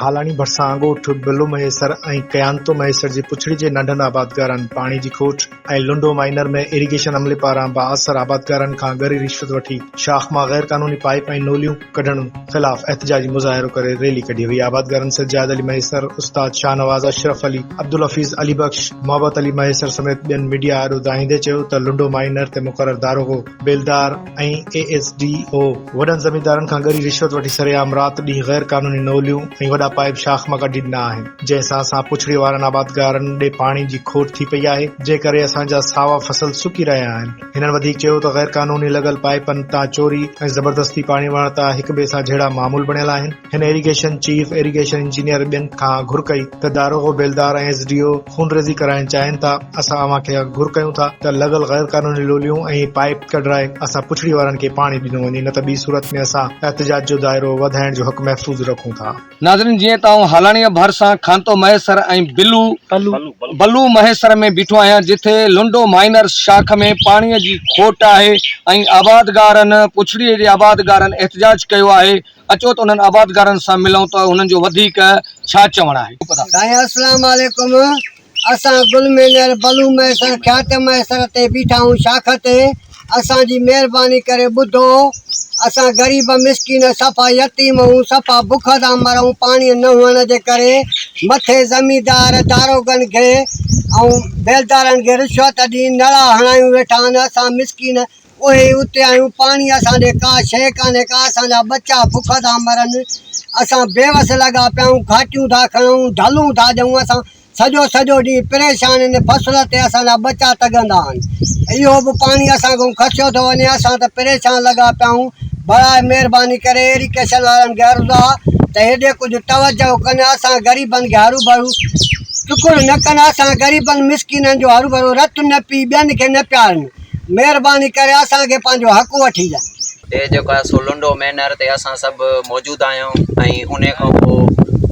हालानी भरसां ॻोठ बिल्लू महेसर ऐं कयांतो महेसर जी पुछड़ी जे नंढनि आबादगारनि पाणी जी खोट ऐं लुंडो माइनर में इरिगेशन अमले पारां बाअसर आबादगारनि खां गरी रिश्वत वठी शाख मां गैर कानूनी पाइप ऐं नोलियूं कढण ख़िलाफ़ एहतजाजी मुज़ाहिरो करे रैली कढी हुई। आबादगारनि सज्जाद अली महेसर, उस्ताद शाहनवाज़ अशरफ अली, अब्दुल हफीज़ अली बख्श, मोहब्बत अली महेसर समेत ॿियनि मीडिया आॾो दाहींदे चयो त लुंडो माइनर ते मुक़रर दारोगो बेलदार ऐं ASDO वॾनि ज़मींदारनि खां गरी रिश्वत वठी सरेआम राति ॾींहुं गैर कानूनी नोलियूं ऐं वॾा पाइप शाख मां कढी ॾिना आहिनि, जंहिंसां असां पुछड़ी वारनि आबादगारनि ॾे पाणी जी खोट थी पई आहे, जंहिं करे असांजा सावा फसल सुकी रहिया आहिनि। हिननि वधीक चयो त गैर कानूनी लॻल पाइपनि तां चोरी ऐं ज़बरदस्ती पाणी वरण तां हिक ॿिए सां जहिड़ा मामूल बणियल आहिनि। हिन इरिगेशन चीफ इरिगेशन इंजीनियर ॿियनि खां घुर कई त दारोगो बेलदार ऐं SDO खूनरेज़ी कराइण चाहिनि था। असां अव्हांखे घुर कयूं था त लॻल गैर कानूनी लोलियूं ऐं पाइप कढराए असां पुछड़ी वारनि खे पाणी ॾिनो वञे, न त ॿी सूरत में असां एहतजाज जो दाइरो वधाइण जो हक़ महफ़ूज़ रखूं था। नाज़रीन, जीअं तव्हां हालाणीअ भरिसां खांतो महेसर ऐं बल्लू महेसर में बीठो आहियां, जिथे लुंडो माइनर शाख में पाणीअ जी खोट आहे ऐं आबादगारनि पुछड़ीअ जे आबादगारनि एहतजाज कयो आहे। अचो त उन्हनि आबादगारनि सां मिलूं त उन्हनि जो वधीक छा चवणु आहे। अस्सलाम वालेकुम। असां गुल मेनर बल्लू महेसर ख्यात महेसर ते बीठा आहियूं शाख ते। असांजी महिरबानी करे ॿुधो, असां ग़रीब मिसकिन सफ़ा यतीम ऐं सफ़ा बुख था मरूं पाणी न हुअण जे करे। मथे ज़मींदार दारोगनि खे ऐं बेलदारनि खे रिश्वत ॾी नड़ा हणायूं वेठा आहिनि। असां मिसकिन उहे उते आहियूं, पाणी असां ॾे का शइ कान्हे का, असांजा बच्चा बुख था मरनि। असां बेवस लॻा पिया आहियूं, घाटियूं था खणूं, ढलूं था ॾियूं। असां सॼो ॾींहुं परेशान आहिनि, फसल ते असांजा बच्चा तगंदा आहिनि। इहो बि पाणी असांखां खसियो थो वञे, असां त परेशान लॻा पिया आहियूं। बड़ा महिरबानी करे इरिगेशन वारनि खे अर्ज़ु आहे त हेॾे कुझु तवजो कनि, असां ग़रीबनि खे हरू भरू टुकुर न कनि। असां ग़रीबनि मिसकिननि जो हरू भरू रतु न पी ॿियनि खे न पियारनि। महिरबानी करे असांखे पंहिंजो हक़ वठी ॾियनि। ते जेको आहे सो लुंडो मैनर ते असां सभु मौजूदु आहियूं ऐं उन खां पोइ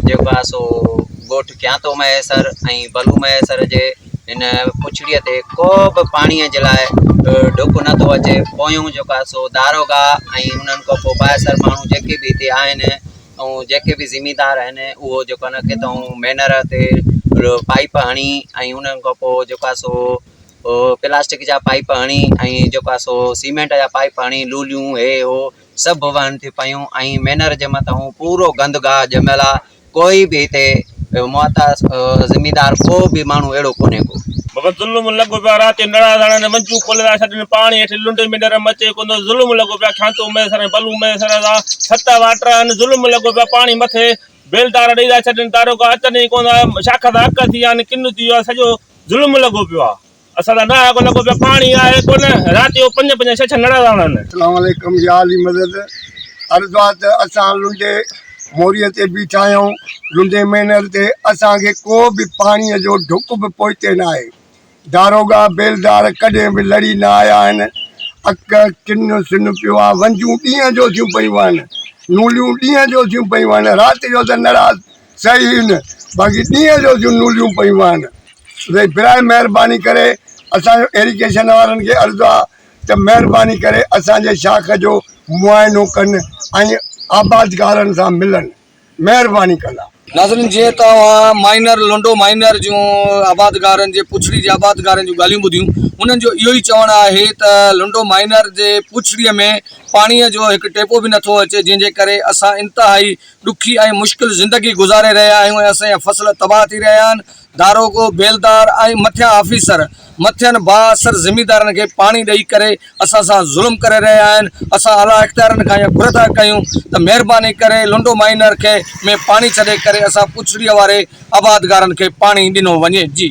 जेको आहे सो ॻोठ क्यांतो महेसर ऐं बल्लू महेसर जे हिन पुछड़ीअ ते को बि पाणीअ जे लाइ डुक नथो अचे। पोयूं जेको आहे सो दारोगा ऐं उन्हनि खां पोइ ॿाहिरि माण्हू जेके बि हिते आहिनि ऐं जेके बि ज़मींदार आहिनि, उहो जेको आहे न किथां मैनर ते पाइप हणी ऐं उन्हनि खां पोइ जेको आहे सो प्लास्टिक जा पाइप हणी ऐं जेको आहे सो सीमेंट जा पाइप हणी लूलियूं हे हो सभु वहनि थी पियूं ऐं मैनर जे मथां पूरो गंदगाह ॼमियल आहे। कोई बि हिते मोहताज ज़मींदार को बि माण्हू अहिड़ो कोन्हे को। बाबा ज़ुल्म लॻो पियो आहे, राति नड़ा दाणनि मंजू खोले था छॾनि, पाणी हेठि लुंडे में डर मचे कोन। ज़ुल्म लॻो पियो आहे ख्यांतो महेसर ऐं बल्लू महेसर जा 7 वाटर आहिनि। ज़ुल्म लॻो पियो आहे, पाणी मथे बेलदार ॾेई था छॾनि, दारोगा अचनि ई कोन, शाख था हक़ थी विया आहिनि, किन थी वियो आहे, सॼो ज़ुल्म लॻो पियो आहे। असां त न लॻो पियो, पाणी आहे कोन, राति जो 5-5 6-6 नड़ा दाणा आहिनि। अस्सलाम वालेकुम या अली मदद। अर्ज़ु आहे त असां लुंडे मोरीअ ते बीठा आहियूं, लुंडे मैनर ते। असांखे को बि पाणीअ जो ढुक बि पहुते न आहे। दारोगा बेलदार कॾहिं बि लड़ी न आया आहिनि। अक किन सुन पियो आहे, वंजूं ॾींहं जो थियूं पियूं आहिनि, नूलियूं ॾींहं जो थियूं पियूं आहिनि। राति जो त नड़ा सही आहिनि, बाक़ी ॾींहं जो थियूं नूलियूं पियूं आहिनि। बिराए महिरबानी करे असांजो इरिगेशन वारनि खे अर्ज़ु आहे त महिरबानी करे असांजे शाख जो मुआइनो कनि ऐं आबादगारनि सां मिलनि, महिरबानी कंदा। नाज़रीन, जीअं तव्हां माइनर लुंडो माइनर जूं आबादगारनि जे पुछड़ी जे आबादगारनि जूं ॻाल्हियूं ॿुधियूं, उन्हनि जो इहो ई चवणु आहे त लुंडो माइनर जे पुछड़ीअ में पाणीअ जो हिकु टेपो बि नथो अचे, जंहिंजे करे असां इंतिहाई ॾुखी ऐं मुश्किल ज़िंदगी गुज़ारे रहिया आहियूं ऐं असांजा फसल तबाह थी रहिया आहिनि। दारोगो बेलदार ऐं मथियां ऑफिसर मथियनि बाअसर ज़मींदारनि खे पाणी ॾेई करे असां सां ज़ुल्म करे रहिया आहिनि। असां आला इख़्तियारनि खां इहा घुर था कयूं त महिरबानी करे लुंडो माइनर खे में पाणी छॾे करे असां पुछड़ीअ वारे आबादगारनि खे पाणी ॾिनो वञे। जी।